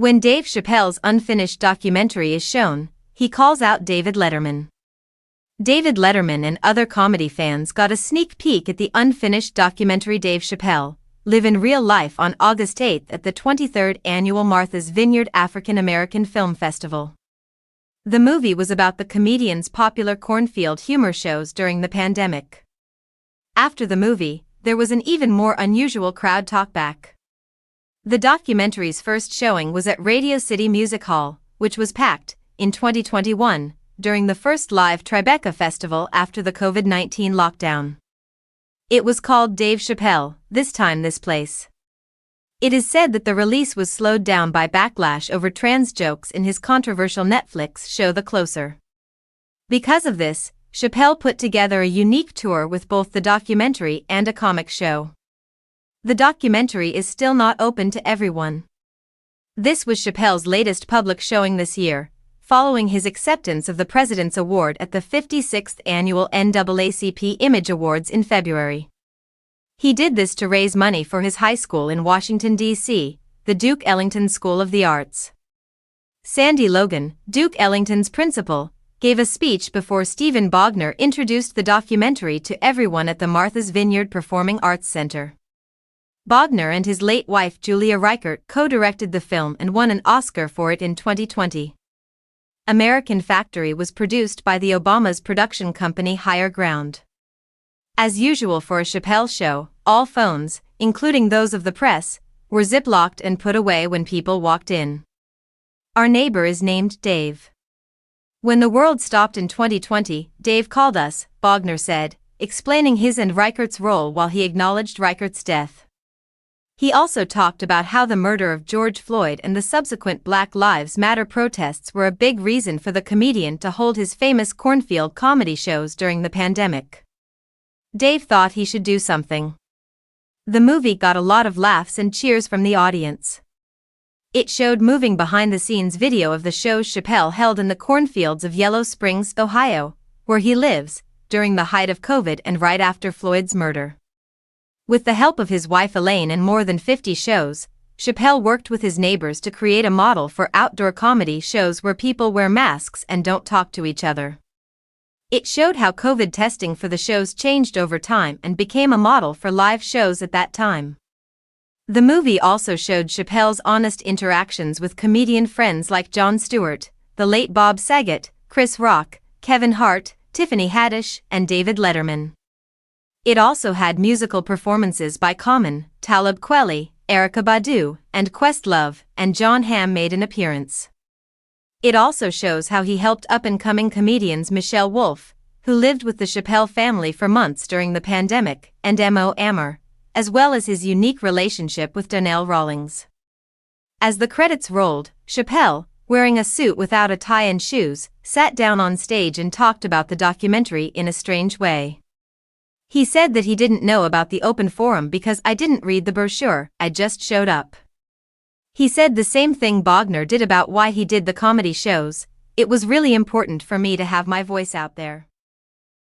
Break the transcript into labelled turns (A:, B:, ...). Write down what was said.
A: When Dave Chappelle's unfinished documentary is shown, he calls out David Letterman. David Letterman and other comedy fans got a sneak peek at the unfinished documentary Dave Chappelle, Live in Real Life on August 8 at the 23rd Annual Martha's Vineyard African American Film Festival. The movie was about the comedian's popular cornfield humor shows during the pandemic. After the movie, there was an even more unusual crowd talkback. The documentary's first showing was at Radio City Music Hall, which was packed, in 2021, during the first live Tribeca Festival after the COVID-19 lockdown. It was called Dave Chappelle, This Time This Place. It is said that the release was slowed down by backlash over trans jokes in his controversial Netflix show The Closer. Because of this, Chappelle put together a unique tour with both the documentary and a comic show. The documentary is still not open to everyone. This was Chappelle's latest public showing this year, following his acceptance of the President's Award at the 56th Annual NAACP Image Awards in February. He did this to raise money for his high school in Washington, D.C., the Duke Ellington School of the Arts. Sandy Logan, Duke Ellington's principal, gave a speech before Stephen Bogner introduced the documentary to everyone at the Martha's Vineyard Performing Arts Center. Bogner and his late wife Julia Reichert co-directed the film and won an Oscar for it in 2020. American Factory was produced by the Obama's production company Higher Ground. As usual for a Chappelle show, all phones, including those of the press, were ziplocked and put away when people walked in. Our neighbor is named Dave. When the world stopped in 2020, Dave called us, Bogner said, explaining his and Reichert's role while he acknowledged Reichert's death. He also talked about how the murder of George Floyd and the subsequent Black Lives Matter protests were a big reason for the comedian to hold his famous cornfield comedy shows during the pandemic. Dave thought he should do something. The movie got a lot of laughs and cheers from the audience. It showed moving behind-the-scenes video of the shows Chappelle held in the cornfields of Yellow Springs, Ohio, where he lives, during the height of COVID and right after Floyd's murder. With the help of his wife Elaine and more than 50 shows, Chappelle worked with his neighbors to create a model for outdoor comedy shows where people wear masks and don't talk to each other. It showed how COVID testing for the shows changed over time and became a model for live shows at that time. The movie also showed Chappelle's honest interactions with comedian friends like Jon Stewart, the late Bob Saget, Chris Rock, Kevin Hart, Tiffany Haddish, and David Letterman. It also had musical performances by Common, Talib Kweli, Erykah Badu, and Questlove, and Jon Hamm made an appearance. It also shows how he helped up-and-coming comedians Michelle Wolf, who lived with the Chappelle family for months during the pandemic, and Mo Amer, as well as his unique relationship with Donnell Rawlings. As the credits rolled, Chappelle, wearing a suit without a tie and shoes, sat down on stage and talked about the documentary in a strange way. He said that he didn't know about the open forum because I didn't read the brochure, I just showed up. He said the same thing Bogner did about why he did the comedy shows, it was really important for me to have my voice out there.